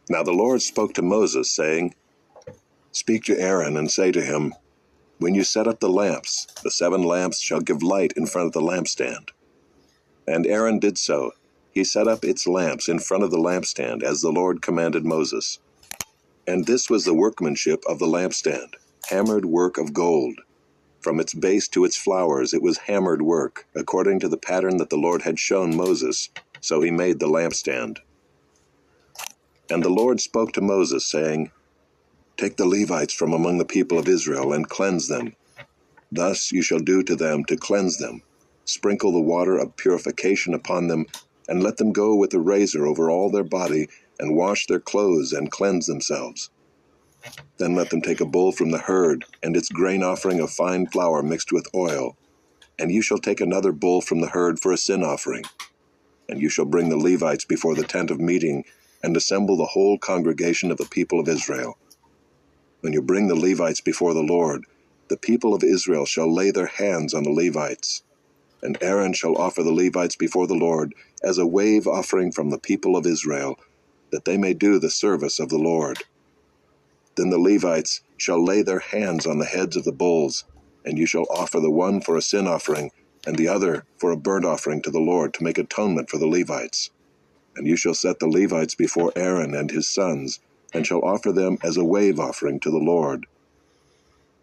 Now the Lord spoke to Moses, saying, Speak to Aaron and say to him, When you set up the lamps, the 7 lamps shall give light in front of the lampstand. And Aaron did so. He set up its lamps in front of the lampstand, as the Lord commanded Moses. And this was the workmanship of the lampstand, hammered work of gold. From its base to its flowers it was hammered work, according to the pattern that the Lord had shown Moses. So he made the lampstand. And the Lord spoke to Moses, saying, Take the Levites from among the people of Israel, and cleanse them. Thus you shall do to them to cleanse them. Sprinkle the water of purification upon them, and let them go with a razor over all their body, and wash their clothes, and cleanse themselves. Then let them take a bull from the herd, and its grain offering of fine flour mixed with oil. And you shall take another bull from the herd for a sin offering. And you shall bring the Levites before the tent of meeting, and assemble the whole congregation of the people of Israel. When you bring the Levites before the Lord, the people of Israel shall lay their hands on the Levites. And Aaron shall offer the Levites before the Lord as a wave offering from the people of Israel, that they may do the service of the Lord. Then the Levites shall lay their hands on the heads of the bulls, and you shall offer the one for a sin offering, and the other for a burnt offering to the Lord, to make atonement for the Levites. And you shall set the Levites before Aaron and his sons, and shall offer them as a wave offering to the Lord.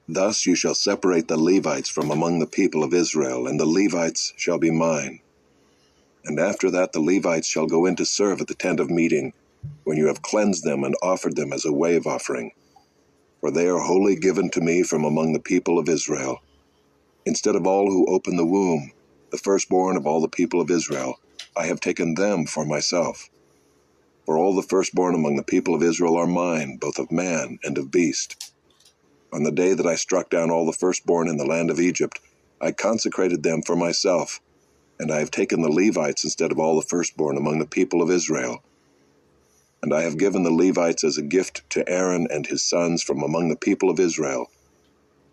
Thus you shall separate the Levites from among the people of Israel, and the Levites shall be mine. And after that the Levites shall go in to serve at the tent of meeting, when you have cleansed them and offered them as a wave offering. For they are wholly given to me from among the people of Israel. Instead of all who open the womb, the firstborn of all the people of Israel, I have taken them for myself. For all the firstborn among the people of Israel are mine, both of man and of beast. On the day that I struck down all the firstborn in the land of Egypt, I consecrated them for myself, and I have taken the Levites instead of all the firstborn among the people of Israel. And I have given the Levites as a gift to Aaron and his sons from among the people of Israel,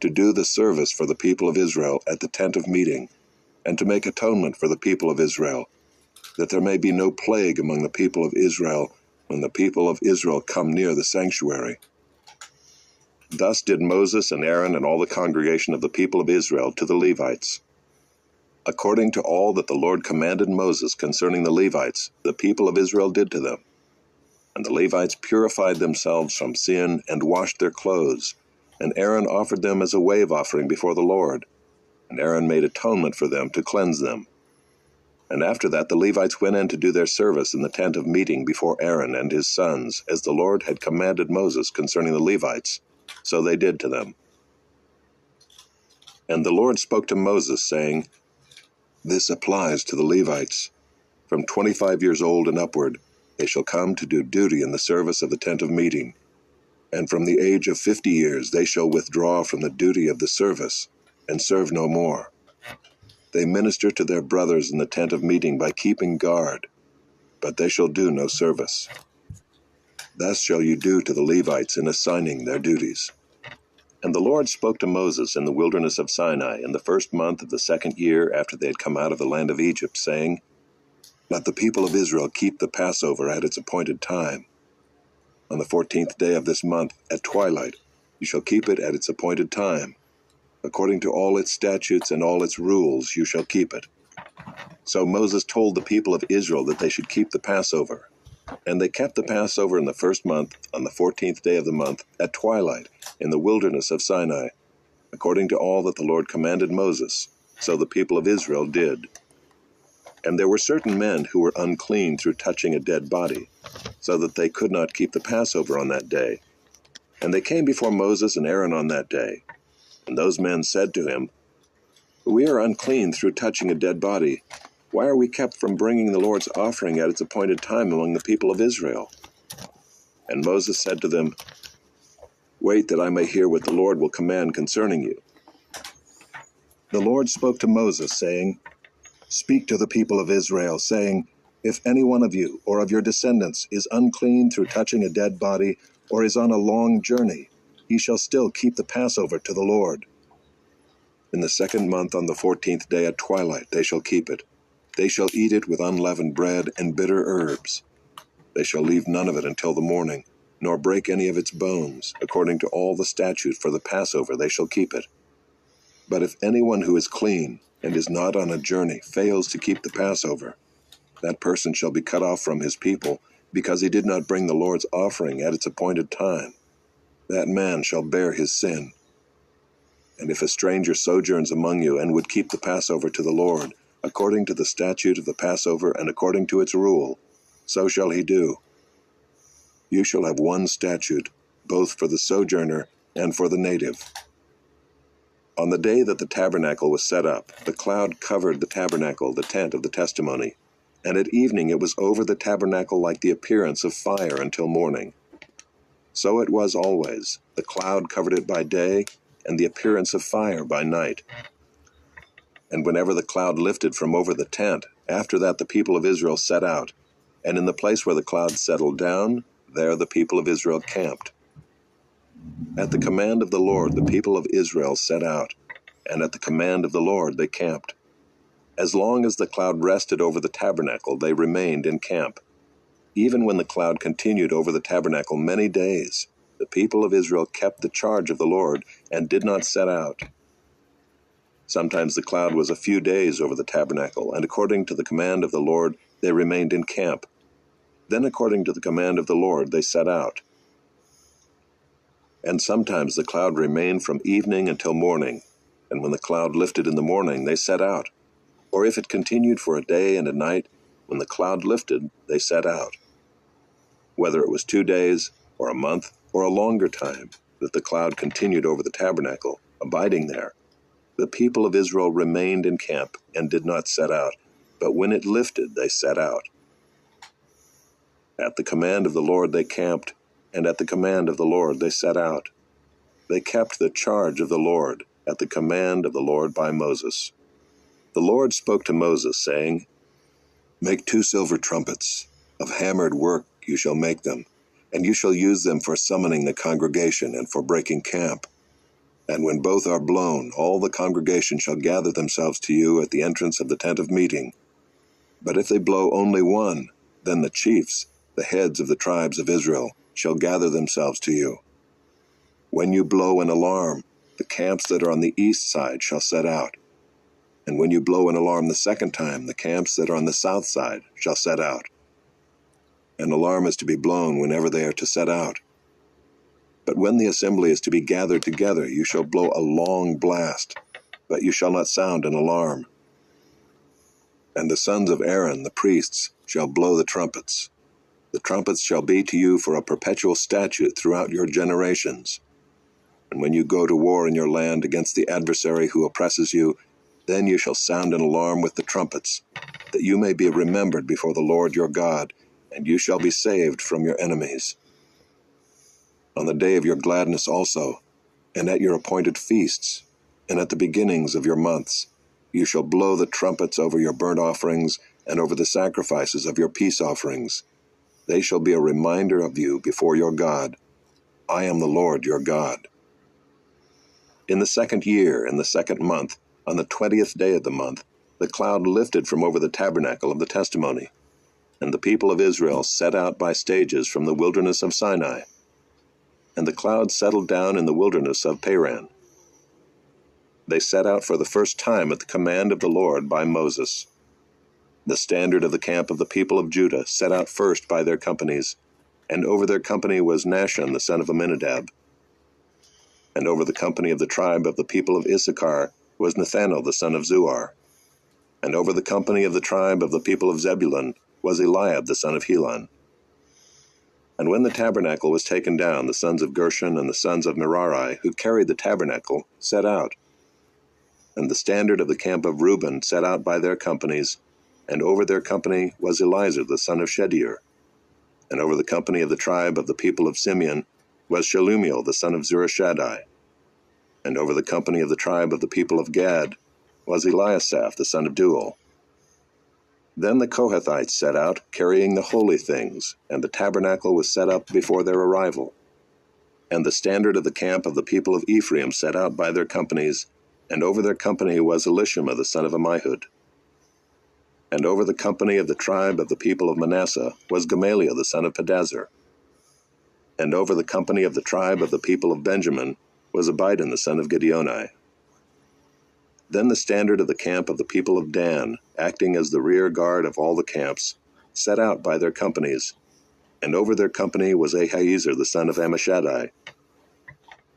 to do the service for the people of Israel at the tent of meeting, and to make atonement for the people of Israel, that there may be no plague among the people of Israel when the people of Israel come near the sanctuary. Thus did Moses and Aaron and all the congregation of the people of Israel to the Levites. According to all that the Lord commanded Moses concerning the Levites, the people of Israel did to them. And the Levites purified themselves from sin and washed their clothes, and Aaron offered them as a wave offering before the Lord, and Aaron made atonement for them to cleanse them. And after that the Levites went in to do their service in the tent of meeting before Aaron and his sons, as the Lord had commanded Moses concerning the Levites. So they did to them. And the Lord spoke to Moses, saying, This applies to the Levites. From 25 years old and upward, they shall come to do duty in the service of the tent of meeting. And from the age of 50 years they shall withdraw from the duty of the service, and serve no more. They minister to their brothers in the tent of meeting by keeping guard, but they shall do no service. Thus shall you do to the Levites in assigning their duties. And the Lord spoke to Moses in the wilderness of Sinai in the 1st month of the 2nd year after they had come out of the land of Egypt, saying, Let the people of Israel keep the Passover at its appointed time. On the 14th day of this month, at twilight, you shall keep it at its appointed time. According to all its statutes and all its rules, you shall keep it. So Moses told the people of Israel that they should keep the Passover. And they kept the Passover in the 1st month, on the 14th day of the month, at twilight, in the wilderness of Sinai, according to all that the Lord commanded Moses. So the people of Israel did. And there were certain men who were unclean through touching a dead body, so that they could not keep the Passover on that day. And they came before Moses and Aaron on that day. And those men said to him, We are unclean through touching a dead body. Why are we kept from bringing the Lord's offering at its appointed time among the people of Israel? And Moses said to them, Wait that I may hear what the Lord will command concerning you. The Lord spoke to Moses, saying, Speak to the people of Israel, saying, If any one of you or of your descendants is unclean through touching a dead body, or is on a long journey, he shall still keep the Passover to the Lord. In the 2nd month on the 14th day at twilight they shall keep it. They shall eat it with unleavened bread and bitter herbs. They shall leave none of it until the morning, nor break any of its bones. According to all the statute for the Passover they shall keep it. But if anyone who is clean and is not on a journey fails to keep the Passover, that person shall be cut off from his people, because he did not bring the Lord's offering at its appointed time. That man shall bear his sin. And if a stranger sojourns among you and would keep the Passover to the Lord, according to the statute of the Passover and according to its rule, so shall he do. You shall have one statute, both for the sojourner and for the native. On the day that the tabernacle was set up, the cloud covered the tabernacle, the tent of the testimony, and at evening it was over the tabernacle like the appearance of fire until morning. So it was always. The cloud covered it by day, and the appearance of fire by night. And whenever the cloud lifted from over the tent, after that the people of Israel set out, and in the place where the cloud settled down, there the people of Israel camped. At the command of the Lord the people of Israel set out, and at the command of the Lord they camped. As long as the cloud rested over the tabernacle, they remained in camp. Even when the cloud continued over the tabernacle many days, the people of Israel kept the charge of the Lord and did not set out. Sometimes the cloud was a few days over the tabernacle, and according to the command of the Lord they remained in camp. Then according to the command of the Lord they set out. And sometimes the cloud remained from evening until morning, and when the cloud lifted in the morning they set out. Or if it continued for a day and a night, when the cloud lifted they set out. Whether it was 2 days, or a month, or a longer time, that the cloud continued over the tabernacle, abiding there, the people of Israel remained in camp and did not set out, but when it lifted they set out. At the command of the Lord they camped, and at the command of the Lord they set out. They kept the charge of the Lord, at the command of the Lord by Moses. The Lord spoke to Moses, saying, Make 2 silver trumpets. Of hammered work you shall make them, and you shall use them for summoning the congregation and for breaking camp. And when both are blown, all the congregation shall gather themselves to you at the entrance of the tent of meeting. But if they blow only one, then the chiefs, the heads of the tribes of Israel, shall gather themselves to you. When you blow an alarm, the camps that are on the east side shall set out. And when you blow an alarm the second time, the camps that are on the south side shall set out. An alarm is to be blown whenever they are to set out. But when the assembly is to be gathered together, you shall blow a long blast, but you shall not sound an alarm. And the sons of Aaron, the priests, shall blow the trumpets. The trumpets shall be to you for a perpetual statute throughout your generations. And when you go to war in your land against the adversary who oppresses you, then you shall sound an alarm with the trumpets, that you may be remembered before the Lord your God, and you shall be saved from your enemies. On the day of your gladness also, and at your appointed feasts, and at the beginnings of your months, you shall blow the trumpets over your burnt offerings and over the sacrifices of your peace offerings. They shall be a reminder of you before your God. I am the Lord your God. In the 2nd year, in the 2nd month, on the 20th day of the month, the cloud lifted from over the tabernacle of the testimony, and the people of Israel set out by stages from the wilderness of Sinai. And the cloud settled down in the wilderness of Paran. They set out for the first time at the command of the Lord by Moses. The standard of the camp of the people of Judah set out first by their companies, and over their company was Nahshon the son of Amminadab. And over the company of the tribe of the people of Issachar was Nathanael the son of Zuar. And over the company of the tribe of the people of Zebulun was Eliab the son of Helon. And when the tabernacle was taken down, the sons of Gershon and the sons of Merari, who carried the tabernacle, set out. And the standard of the camp of Reuben set out by their companies, and over their company was Elizur the son of Shedeur. And over the company of the tribe of the people of Simeon was Shelumiel the son of Zurishaddai. And over the company of the tribe of the people of Gad was Eliasaph the son of Deuel. Then the Kohathites set out, carrying the holy things, and the tabernacle was set up before their arrival. And the standard of the camp of the people of Ephraim set out by their companies, and over their company was Elishama the son of Ammihud. And over the company of the tribe of the people of Manasseh was Gamaliel the son of Pedazur. And over the company of the tribe of the people of Benjamin was Abidan the son of Gideoni. Then the standard of the camp of the people of Dan, acting as the rear guard of all the camps, set out by their companies, and over their company was Ahiezer the son of Ammishaddai.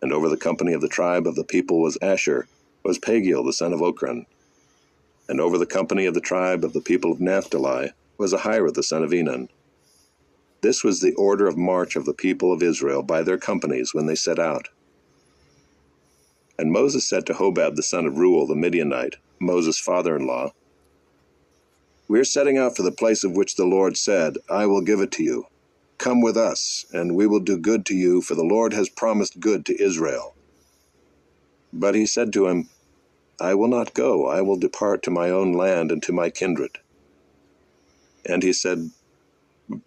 And over the company of the tribe of the people was Asher, was Pagiel the son of Ochran. And over the company of the tribe of the people of Naphtali was Ahira the son of Enan. This was the order of march of the people of Israel by their companies when they set out. And Moses said to Hobab the son of Reuel the Midianite, Moses' father-in-law, "We are setting out for the place of which the Lord said, 'I will give it to you.' Come with us, and we will do good to you, for the Lord has promised good to Israel." But he said to him, "I will not go. I will depart to my own land and to my kindred." And he said,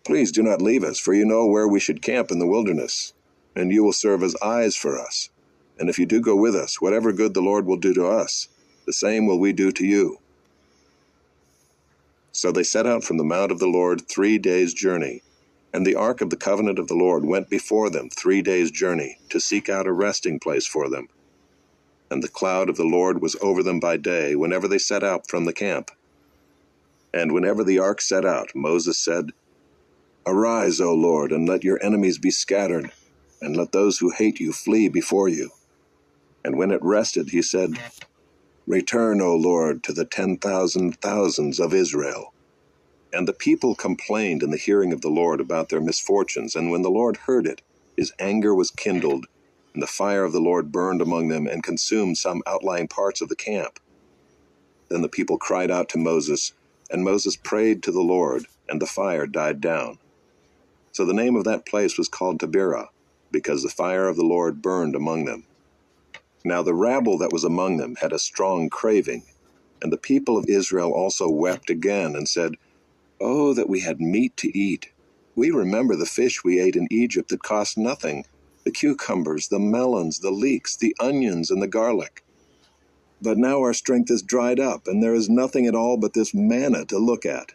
"Please do not leave us, for you know where we should camp in the wilderness, and you will serve as eyes for us. And if you do go with us, whatever good the Lord will do to us, the same will we do to you." So they set out from the mount of the Lord 3 days' journey, and the ark of the covenant of the Lord went before them 3 days' journey, to seek out a resting place for them. And the cloud of the Lord was over them by day, whenever they set out from the camp. And whenever the ark set out, Moses said, "Arise, O Lord, and let your enemies be scattered, and let those who hate you flee before you." And when it rested, he said, "Return, O Lord, to the 10,000 thousands of Israel." And the people complained in the hearing of the Lord about their misfortunes, and when the Lord heard it, his anger was kindled, and the fire of the Lord burned among them and consumed some outlying parts of the camp. Then the people cried out to Moses, and Moses prayed to the Lord, and the fire died down. So the name of that place was called Taberah, because the fire of the Lord burned among them. Now the rabble that was among them had a strong craving, and the people of Israel also wept again, and said, "Oh, that we had meat to eat! We remember the fish we ate in Egypt that cost nothing, the cucumbers, the melons, the leeks, the onions, and the garlic. But now our strength is dried up, and there is nothing at all but this manna to look at."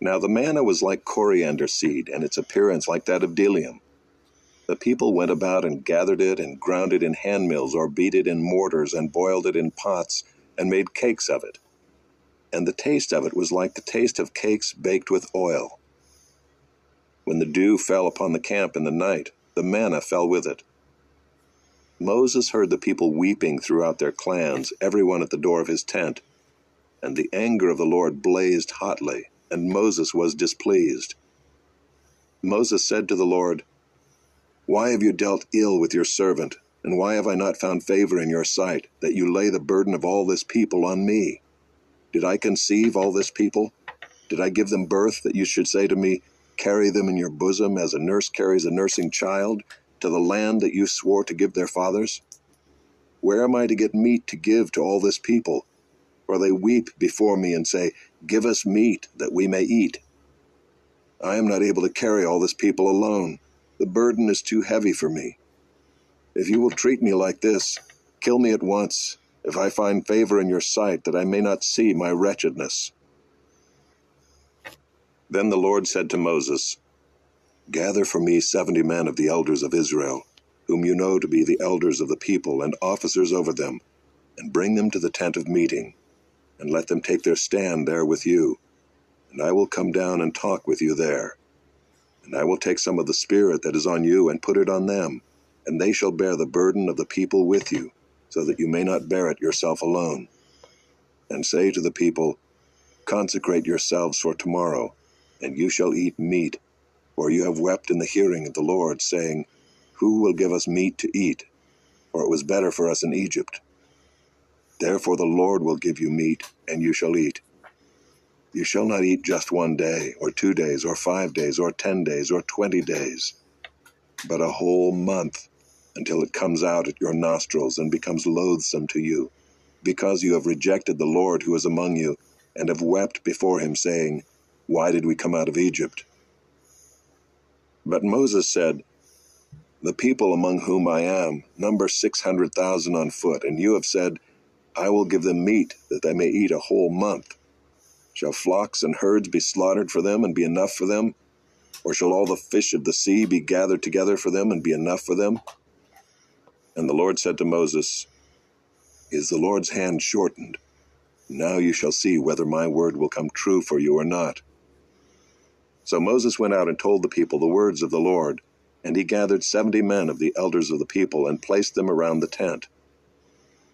Now the manna was like coriander seed, and its appearance like that of bdellium. The people went about and gathered it, and ground it in handmills, or beat it in mortars, and boiled it in pots, and made cakes of it. And the taste of it was like the taste of cakes baked with oil. When the dew fell upon the camp in the night, the manna fell with it. Moses heard the people weeping throughout their clans, every one at the door of his tent. And the anger of the Lord blazed hotly, and Moses was displeased. Moses said to the Lord, "Why have you dealt ill with your servant, and why have I not found favor in your sight, that you lay the burden of all this people on me? Did I conceive all this people? Did I give them birth, that you should say to me, 'Carry them in your bosom as a nurse carries a nursing child, to the land that you swore to give their fathers? Where am I to get meat to give to all this people? For they weep before me and say, 'Give us meat, that we may eat.' I am not able to carry all this people alone. The burden is too heavy for me. If you will treat me like this, kill me at once, if I find favor in your sight, that I may not see my wretchedness." Then the Lord said to Moses, "Gather for me 70 men of the elders of Israel, whom you know to be the elders of the people and officers over them, and bring them to the tent of meeting, and let them take their stand there with you, and I will come down and talk with you there. And I will take some of the spirit that is on you and put it on them, and they shall bear the burden of the people with you, so that you may not bear it yourself alone. And say to the people, 'Consecrate yourselves for tomorrow, and you shall eat meat, for you have wept in the hearing of the Lord, saying, Who will give us meat to eat? For it was better for us in Egypt. Therefore the Lord will give you meat, and you shall eat. You shall not eat just 1 day, or 2 days, or 5 days, or 10 days, or 20 days, but a whole month, until it comes out at your nostrils and becomes loathsome to you, because you have rejected the Lord who is among you, and have wept before him, saying, Why did we come out of Egypt?' But Moses said, The people among whom I am number 600,000 on foot, and you have said, I will give them meat, that they may eat a whole month. Shall flocks and herds be slaughtered for them and be enough for them? Or shall all the fish of the sea be gathered together for them and be enough for them? And the Lord said to Moses, Is the Lord's hand shortened? Now you shall see whether my word will come true for you or not. So Moses went out and told the people the words of the Lord, and he gathered 70 men of the elders of the people and placed them around the tent.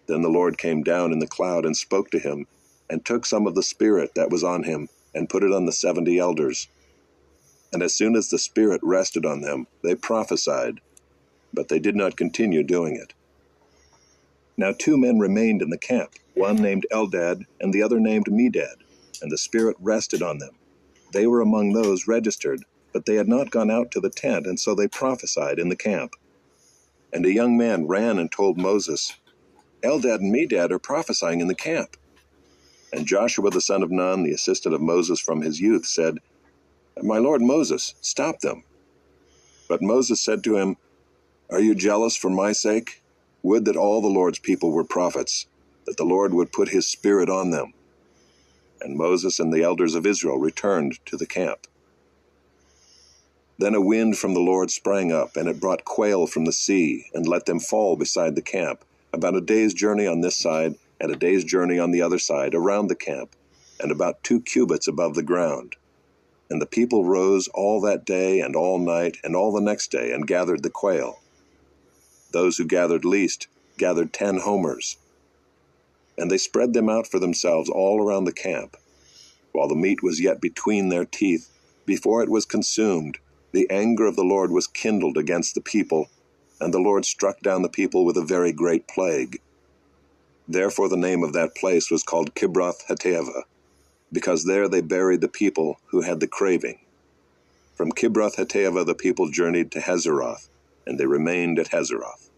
Then the Lord came down in the cloud and spoke to him, and took some of the Spirit that was on him, and put it on the 70 elders. And as soon as the Spirit rested on them, they prophesied, but they did not continue doing it. Now 2 men remained in the camp, one named Eldad and the other named Medad, and the Spirit rested on them. They were among those registered, but they had not gone out to the tent, and so they prophesied in the camp. And a young man ran and told Moses, Eldad and Medad are prophesying in the camp. And Joshua the son of Nun, the assistant of Moses from his youth, said, My lord Moses, stop them. But Moses said to him, Are you jealous for my sake? Would that all the Lord's people were prophets, that the Lord would put his Spirit on them. And Moses and the elders of Israel returned to the camp. Then a wind from the Lord sprang up, and it brought quail from the sea, and let them fall beside the camp, about a day's journey on this side, and a day's journey on the other side, around the camp, and about 2 cubits above the ground. And the people rose all that day and all night and all the next day, and gathered the quail. Those who gathered least gathered 10 homers. And they spread them out for themselves all around the camp. While the meat was yet between their teeth, before it was consumed, the anger of the Lord was kindled against the people, and the Lord struck down the people with a very great plague. Therefore the name of that place was called Kibroth-Hattaavah, because there they buried the people who had the craving. From Kibroth-Hattaavah the people journeyed to Hazeroth, and they remained at Hazeroth.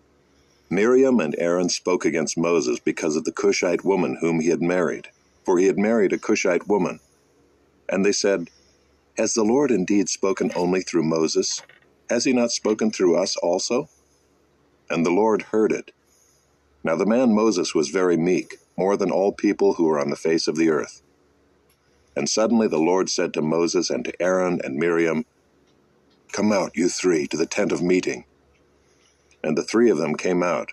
Miriam and Aaron spoke against Moses because of the Cushite woman whom he had married, for he had married a Cushite woman. And they said, Has the Lord indeed spoken only through Moses? Has he not spoken through us also? And the Lord heard it. Now the man Moses was very meek, more than all people who were on the face of the earth. And suddenly the Lord said to Moses and to Aaron and Miriam, Come out, you 3, to the tent of meeting. And the 3 of them came out.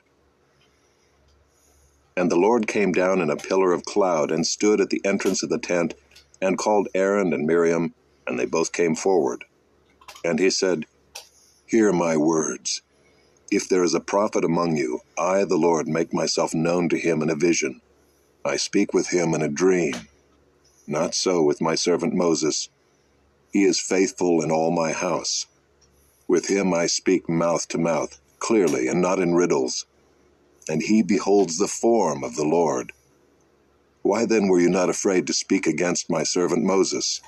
And the Lord came down in a pillar of cloud and stood at the entrance of the tent and called Aaron and Miriam, and they both came forward. And he said, Hear my words. If there is a prophet among you, I, the Lord, make myself known to him in a vision. I speak with him in a dream. Not so with my servant Moses. He is faithful in all my house. With him I speak mouth to mouth, clearly and not in riddles. And he beholds the form of the Lord. Why then were you not afraid to speak against my servant Moses?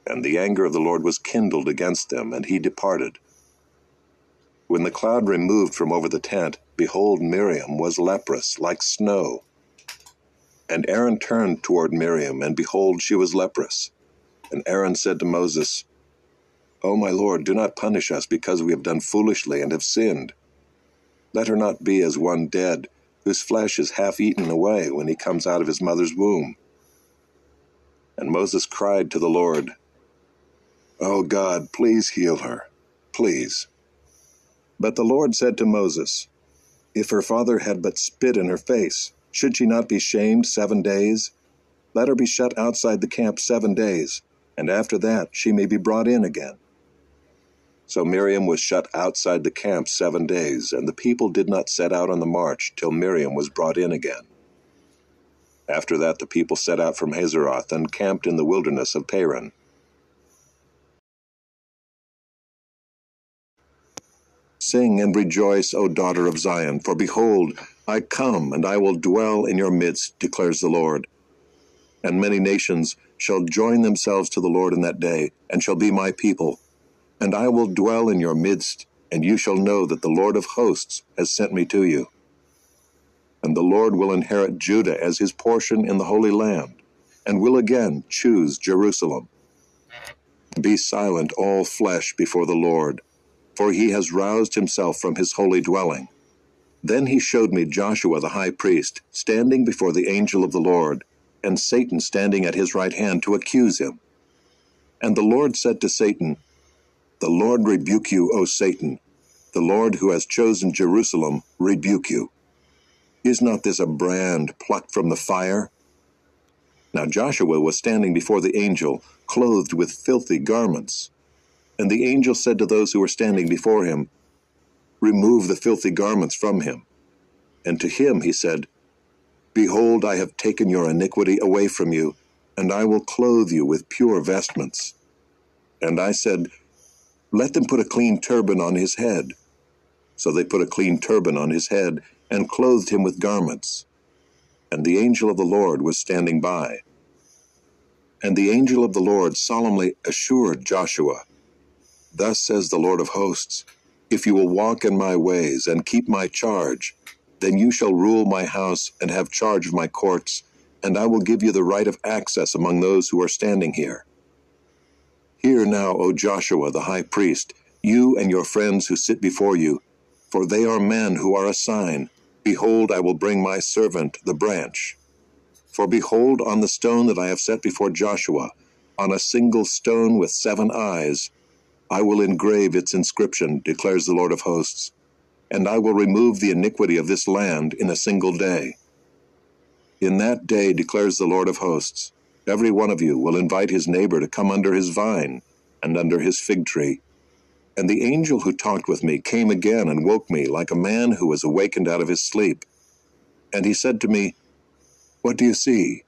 And the anger of the Lord was kindled against them, and he departed. When the cloud removed from over the tent, behold, Miriam was leprous, like snow. And Aaron turned toward Miriam, and behold, she was leprous. And Aaron said to Moses, O my Lord, do not punish us, because we have done foolishly and have sinned. Let her not be as one dead, whose flesh is half eaten away when he comes out of his mother's womb. And Moses cried to the Lord, O God, please heal her, please. But the Lord said to Moses, If her father had but spit in her face, should she not be shamed 7 days? Let her be shut outside the camp 7 days, and after that she may be brought in again. So Miriam was shut outside the camp 7 days, and the people did not set out on the march till Miriam was brought in again. After that the people set out from Hazeroth and camped in the wilderness of Paran. Sing and rejoice, O daughter of Zion, for behold, I come, and I will dwell in your midst, declares the Lord. And many nations shall join themselves to the Lord in that day, and shall be my people. And I will dwell in your midst, and you shall know that the Lord of hosts has sent me to you. And the Lord will inherit Judah as his portion in the Holy Land, and will again choose Jerusalem. Be silent, all flesh, before the Lord, for he has roused himself from his holy dwelling. Then he showed me Joshua the high priest, standing before the angel of the Lord, and Satan standing at his right hand to accuse him. And the Lord said to Satan, "The Lord rebuke you, O Satan. The Lord who has chosen Jerusalem rebuke you. Is not this a brand plucked from the fire?" Now Joshua was standing before the angel, clothed with filthy garments. And the angel said to those who were standing before him, "Remove the filthy garments from him." And to him he said, "Behold, I have taken your iniquity away from you, and I will clothe you with pure vestments." And I said, "Let them put a clean turban on his head." So they put a clean turban on his head, and clothed him with garments. And the angel of the Lord was standing by. And the angel of the Lord solemnly assured Joshua, "Thus says the Lord of hosts, if you will walk in my ways and keep my charge, then you shall rule my house and have charge of my courts, and I will give you the right of access among those who are standing here. Hear now, O Joshua the high priest, you and your friends who sit before you, for they are men who are a sign. Behold, I will bring my servant, the branch. For behold, on the stone that I have set before Joshua, on a single stone with 7 eyes, I will engrave its inscription, declares the Lord of hosts, and I will remove the iniquity of this land in a single day. In that day, declares the Lord of hosts, every one of you will invite his neighbor to come under his vine and under his fig tree. And the angel who talked with me came again and woke me like a man who is awakened out of his sleep. And he said to me, "What do you see?"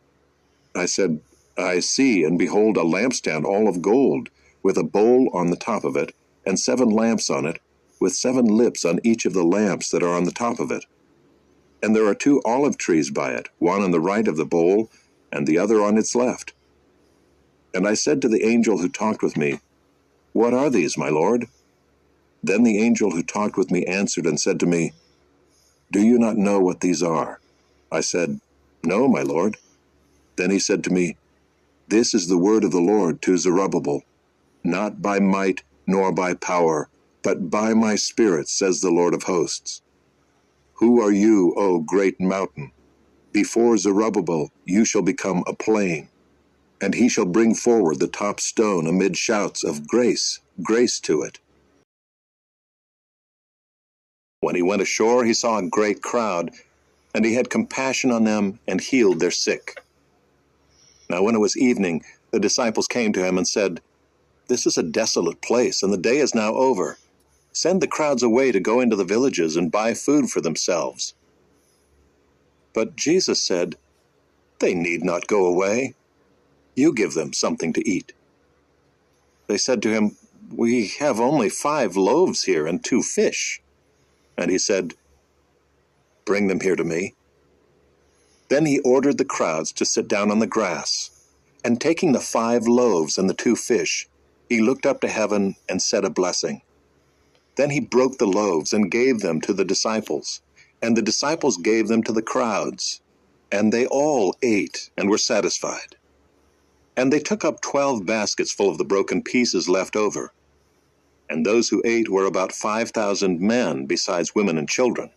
I said, "I see, and behold, a lampstand all of gold, with a bowl on the top of it, and 7 lamps on it, with 7 lips on each of the lamps that are on the top of it. And there are 2 olive trees by it, one on the right of the bowl, and the other on its left." And I said to the angel who talked with me, "What are these, my lord?" Then the angel who talked with me answered and said to me, "Do you not know what these are?" I said, "No, my lord." Then he said to me, "This is the word of the Lord to Zerubbabel, not by might nor by power, but by my spirit, says the Lord of hosts. Who are you, O great mountain? Before Zerubbabel you shall become a plain, and he shall bring forward the top stone amid shouts of grace, grace to it." When he went ashore, he saw a great crowd, and he had compassion on them and healed their sick. Now when it was evening, the disciples came to him and said, "This is a desolate place, and the day is now over. Send the crowds away to go into the villages and buy food for themselves." But Jesus said, "They need not go away. You give them something to eat." They said to him, "We have only 5 loaves here and 2 fish. And he said, "Bring them here to me." Then he ordered the crowds to sit down on the grass, and taking the 5 loaves and the 2 fish, he looked up to heaven and said a blessing. Then he broke the loaves and gave them to the disciples, and the disciples gave them to the crowds, and they all ate and were satisfied. And they took up 12 baskets full of the broken pieces left over. And those who ate were about 5,000 men, besides women and children.